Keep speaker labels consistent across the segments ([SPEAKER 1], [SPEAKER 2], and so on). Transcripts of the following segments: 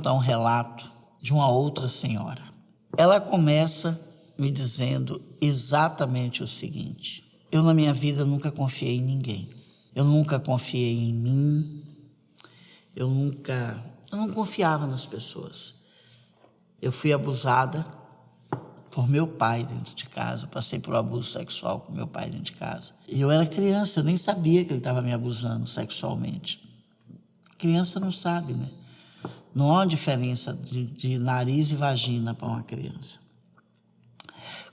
[SPEAKER 1] contar um relato de uma outra senhora. Ela começa me dizendo exatamente o seguinte: eu na minha vida nunca confiei em ninguém. Eu nunca confiei em mim. Eu não confiava nas pessoas. Eu fui abusada por meu pai dentro de casa. Eu passei por abuso sexual com meu pai dentro de casa. E eu era criança, eu nem sabia que ele estava me abusando sexualmente. Criança não sabe, né? Não há uma diferença de nariz e vagina para uma criança.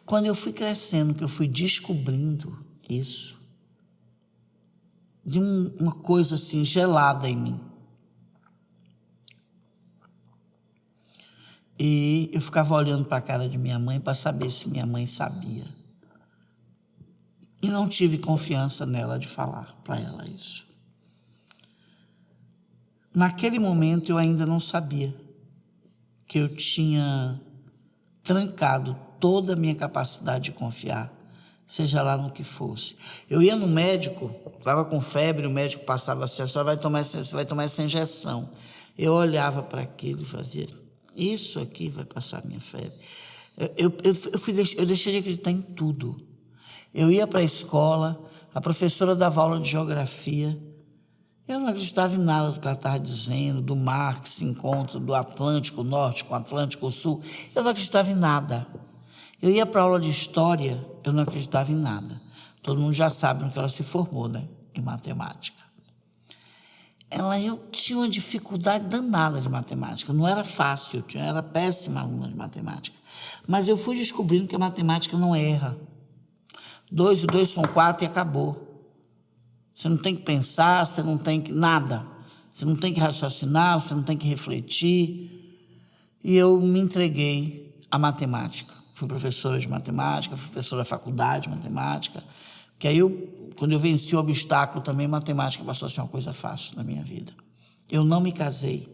[SPEAKER 1] Quando eu fui crescendo, que eu fui descobrindo isso, de uma coisa assim gelada em mim. E eu ficava olhando para a cara de minha mãe para saber se minha mãe sabia. E não tive confiança nela de falar para ela isso. Naquele momento eu ainda não sabia que eu tinha trancado toda a minha capacidade de confiar, seja lá no que fosse. Eu ia no médico, estava com febre, o médico passava assim: você vai tomar essa injeção. Eu olhava para aquilo e fazia: isso aqui vai passar a minha febre. Eu deixei de acreditar em tudo. Eu ia para a escola, a professora dava aula de geografia. Eu não acreditava em nada do que ela estava dizendo, do mar que se encontra, do Atlântico Norte com o Atlântico Sul. Eu não acreditava em nada. Eu ia para a aula de história, eu não acreditava em nada. Todo mundo já sabe no que ela se formou, né? Em matemática. Eu tinha uma dificuldade danada de matemática. Não era fácil, eu era péssima aluna de matemática. Mas eu fui descobrindo que a matemática não erra. 2 e 2 são 4 e acabou. Você não tem que pensar, você não tem que nada. Você não tem que raciocinar, você não tem que refletir. E eu me entreguei à matemática. Fui professora de matemática, fui professora da faculdade de matemática. Porque aí, quando eu venci o obstáculo também, matemática passou a ser uma coisa fácil na minha vida. Eu não me casei.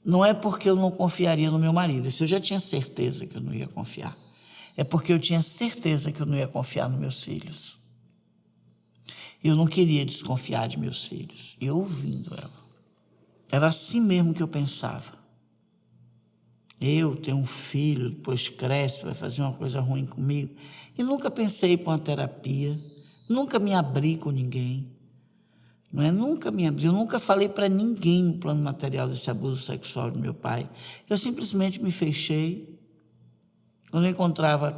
[SPEAKER 1] Não é porque eu não confiaria no meu marido. Isso eu já tinha certeza que eu não ia confiar. É porque eu tinha certeza que eu não ia confiar nos meus filhos. Eu não queria desconfiar de meus filhos. E ouvindo ela, era assim mesmo que eu pensava. Eu tenho um filho, depois cresce, vai fazer uma coisa ruim comigo. E nunca pensei para uma terapia, nunca me abri com ninguém. Não é? Nunca me abri, eu nunca falei para ninguém o plano material desse abuso sexual do meu pai. Eu simplesmente me fechei. Quando eu encontrava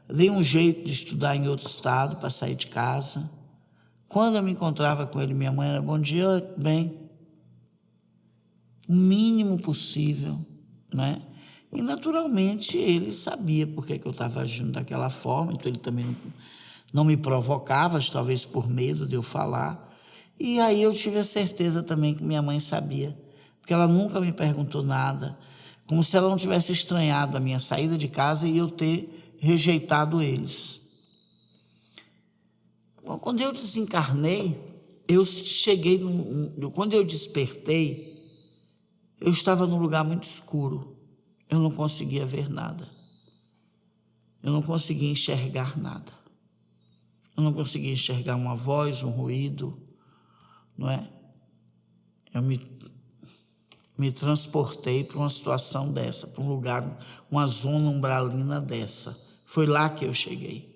[SPEAKER 1] dei um jeito de estudar em outro estado para sair de casa. Quando eu me encontrava com ele, minha mãe era: bom dia, bem. O mínimo possível, não é? E, naturalmente, ele sabia por que eu estava agindo daquela forma, então ele também não me provocava, talvez por medo de eu falar. E aí eu tive a certeza também que minha mãe sabia, porque ela nunca me perguntou nada, como se ela não tivesse estranhado a minha saída de casa e eu ter rejeitado eles. Bom, quando eu desencarnei, quando eu despertei, eu estava num lugar muito escuro. Eu não conseguia ver nada. Eu não conseguia enxergar nada. Eu não conseguia enxergar uma voz, um ruído, não é? Eu me transportei para uma situação dessa, para um lugar, uma zona umbralina dessa. Foi lá que eu cheguei.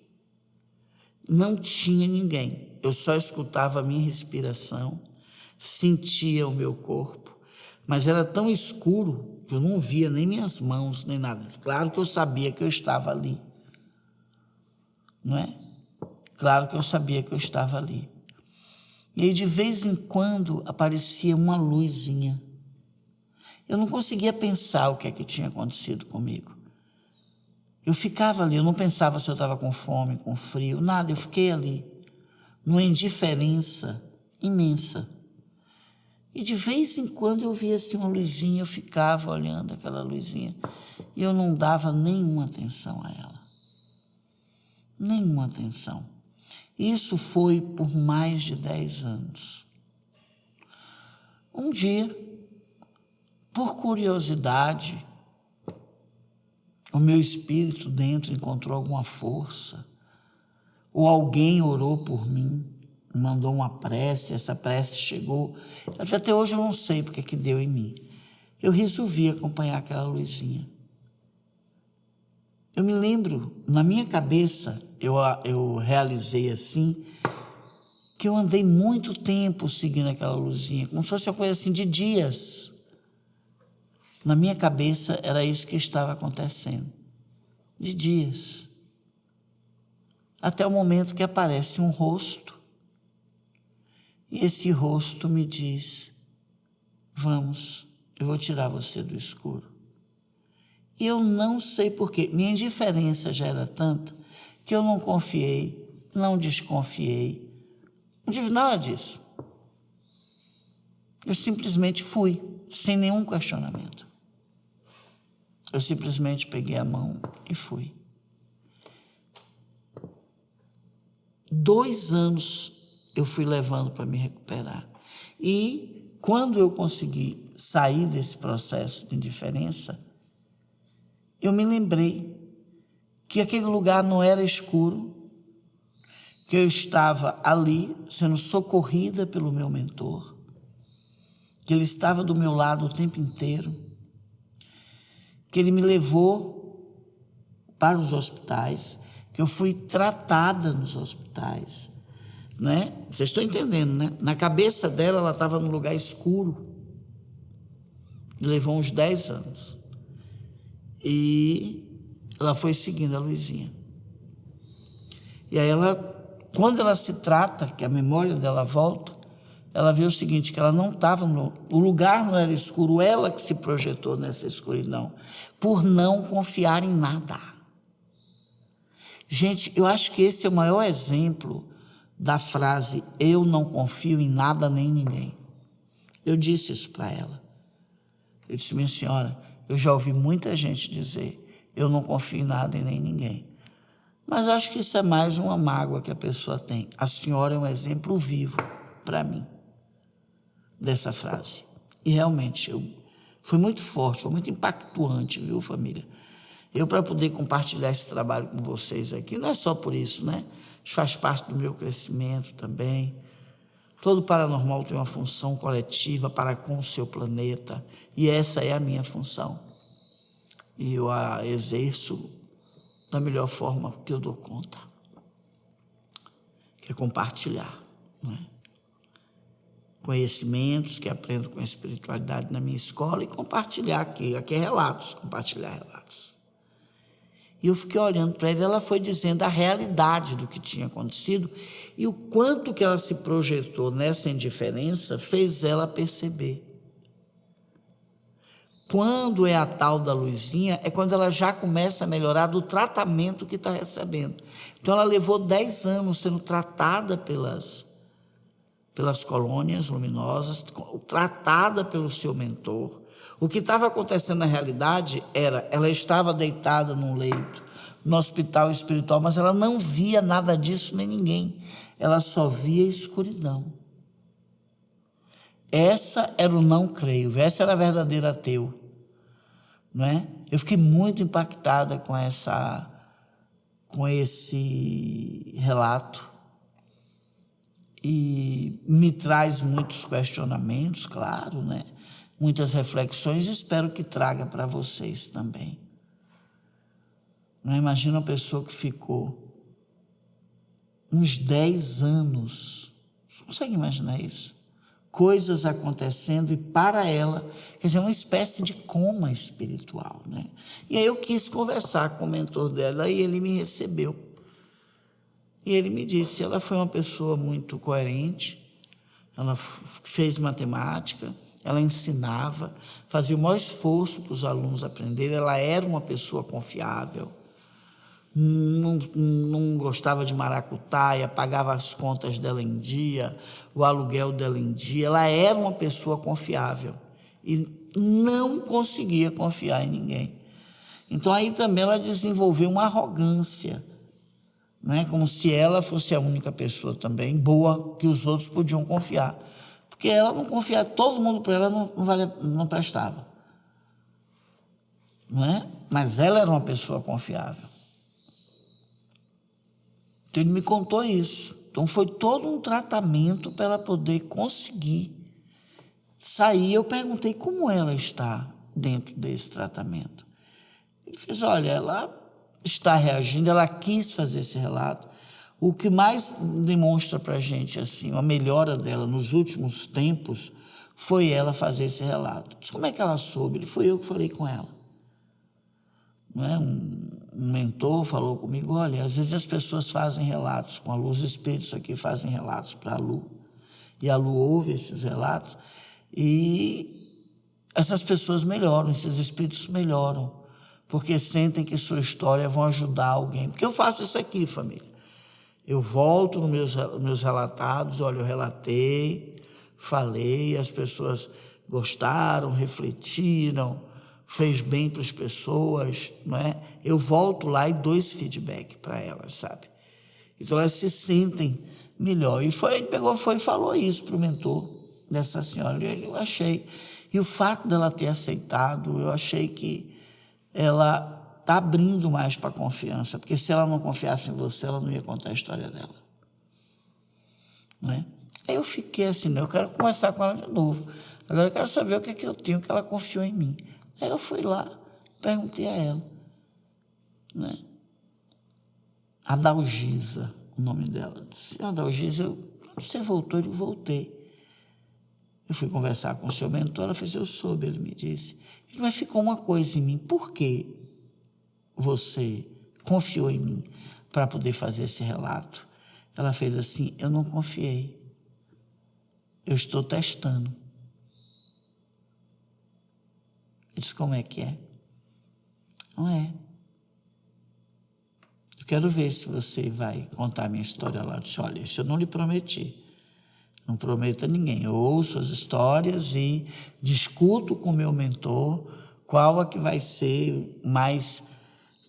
[SPEAKER 1] Não tinha ninguém. Eu só escutava a minha respiração, sentia o meu corpo, mas era tão escuro que eu não via nem minhas mãos, nem nada. Claro que eu sabia que eu estava ali, não é? Claro que eu sabia que eu estava ali. E aí, de vez em quando, aparecia uma luzinha. Eu não conseguia pensar o que é que tinha acontecido comigo. Eu ficava ali, eu não pensava se eu estava com fome, com frio, nada. Eu fiquei ali, numa indiferença imensa. E de vez em quando eu via assim uma luzinha, eu ficava olhando aquela luzinha e eu não dava nenhuma atenção a ela. Nenhuma atenção. Isso foi por mais de 10 anos. Um dia, por curiosidade, o meu espírito dentro encontrou alguma força, ou alguém orou por mim, mandou uma prece, essa prece chegou. Até hoje eu não sei porque que deu em mim, eu resolvi acompanhar aquela luzinha. Eu me lembro, na minha cabeça, eu realizei assim, que eu andei muito tempo seguindo aquela luzinha, como se fosse uma coisa assim de dias. Na minha cabeça era isso que estava acontecendo, de dias. Até o momento que aparece um rosto, e esse rosto me diz: vamos, eu vou tirar você do escuro. E eu não sei porquê, minha indiferença já era tanta que eu não confiei, não desconfiei, não tive nada disso. Eu simplesmente fui, sem nenhum questionamento. Eu simplesmente peguei a mão e fui. 2 anos eu fui levando para me recuperar. E quando eu consegui sair desse processo de indiferença, eu me lembrei que aquele lugar não era escuro, que eu estava ali sendo socorrida pelo meu mentor, que ele estava do meu lado o tempo inteiro, que ele me levou para os hospitais, que eu fui tratada nos hospitais, né? Vocês estão entendendo, né? Na cabeça dela, ela estava num lugar escuro. Me levou uns 10 anos. E ela foi seguindo a luzinha. E aí quando ela se trata, que a memória dela volta, ela vê o seguinte, que ela não estava o lugar não era escuro, ela que se projetou nessa escuridão, por não confiar em nada. Gente, eu acho que esse é o maior exemplo da frase, eu não confio em nada nem ninguém. Eu disse isso para ela. Eu disse, minha senhora, eu já ouvi muita gente dizer, eu não confio em nada e nem ninguém. Mas acho que isso é mais uma mágoa que a pessoa tem. A senhora é um exemplo vivo para mim dessa frase. E realmente, foi muito forte, foi muito impactante, viu, família? Eu, para poder compartilhar esse trabalho com vocês aqui, não é só por isso, né? Isso faz parte do meu crescimento também. Todo paranormal tem uma função coletiva para com o seu planeta, e essa é a minha função. E eu a exerço da melhor forma que eu dou conta, que é compartilhar, não é? Conhecimentos que aprendo com a espiritualidade na minha escola e compartilhar aqui é relatos, compartilhar relatos. E eu fiquei olhando para ela foi dizendo a realidade do que tinha acontecido e o quanto que ela se projetou nessa indiferença fez ela perceber. Quando é a tal da luzinha, é quando ela já começa a melhorar do tratamento que está recebendo. Então, ela levou 10 anos sendo tratada pelas colônias luminosas, tratada pelo seu mentor. O que estava acontecendo na realidade era, ela estava deitada num leito, no hospital espiritual, mas ela não via nada disso nem ninguém. Ela só via escuridão. Essa era o não creio, essa era a verdadeira ateu, não é? Eu fiquei muito impactada com esse relato e me traz muitos questionamentos, claro, né? Muitas reflexões, espero que traga para vocês também. Não imagina uma pessoa que ficou uns 10 anos, você consegue imaginar isso? Coisas acontecendo e para ela, quer dizer, uma espécie de coma espiritual, né? E aí eu quis conversar com o mentor dela e ele me recebeu. E ele me disse, ela foi uma pessoa muito coerente, ela fez matemática, ela ensinava, fazia o maior esforço para os alunos aprenderem, ela era uma pessoa confiável, não gostava de maracutaia, pagava as contas dela em dia, o aluguel dela em dia, ela era uma pessoa confiável e não conseguia confiar em ninguém. Então aí também ela desenvolveu uma arrogância, né? Como se ela fosse a única pessoa também boa que os outros podiam confiar, porque ela não confiava, todo mundo para ela não prestava, não é? Mas ela era uma pessoa confiável. Então, ele me contou isso. Então, foi todo um tratamento para ela poder conseguir sair. Eu perguntei como ela está. dentro desse tratamento. Ele fez, olha, ela está reagindo, ela quis fazer esse relato. O que mais demonstra para a gente assim, uma melhora dela nos últimos tempos foi ela fazer esse relato. Disse, como é que ela soube? Ele foi eu que falei com ela. Não é? Um mentor falou comigo, olha, às vezes as pessoas fazem relatos com a Lu, os espíritos aqui fazem relatos para a Lu, e a Lu ouve esses relatos, e essas pessoas melhoram, esses espíritos melhoram, porque sentem que sua história vão ajudar alguém. Porque eu faço isso aqui, família. Eu volto nos meus relatados, olha, eu relatei, falei, as pessoas gostaram, refletiram, fez bem para as pessoas, não é? Eu volto lá e dou esse feedback para elas, sabe? Então elas se sentem melhor. E ele pegou, foi e falou isso para o mentor dessa senhora. Eu achei. E o fato dela ter aceitado, eu achei que ela está abrindo mais para a confiança, porque se ela não confiasse em você, ela não ia contar a história dela. Não é? Aí eu fiquei assim, eu quero conversar com ela de novo. Agora eu quero saber o que é que eu tenho, que ela confiou em mim. Aí eu fui lá, perguntei a ela, né? Adalgisa, o nome dela. Disse, Adalgisa, você voltou? Eu voltei. Eu fui conversar com o seu mentor, ela fez, eu soube, ele me disse. Mas ficou uma coisa em mim, por que você confiou em mim para poder fazer esse relato? Ela fez assim, eu não confiei, eu estou testando. Eu disse, como é que é? Não é. Eu quero ver se você vai contar a minha história lá. Eu disse, olha, isso eu não lhe prometi. Não prometo a ninguém. Eu ouço as histórias e discuto com o meu mentor qual é que vai ser mais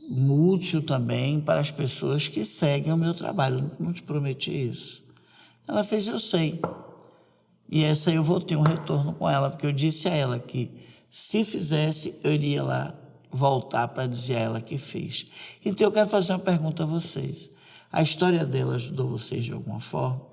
[SPEAKER 1] útil também para as pessoas que seguem o meu trabalho. Eu não te prometi isso. Ela fez, eu sei. E essa eu vou ter um retorno com ela, porque eu disse a ela que se fizesse, eu iria lá voltar para dizer a ela que fez. Então eu quero fazer uma pergunta a vocês. A história dela ajudou vocês de alguma forma?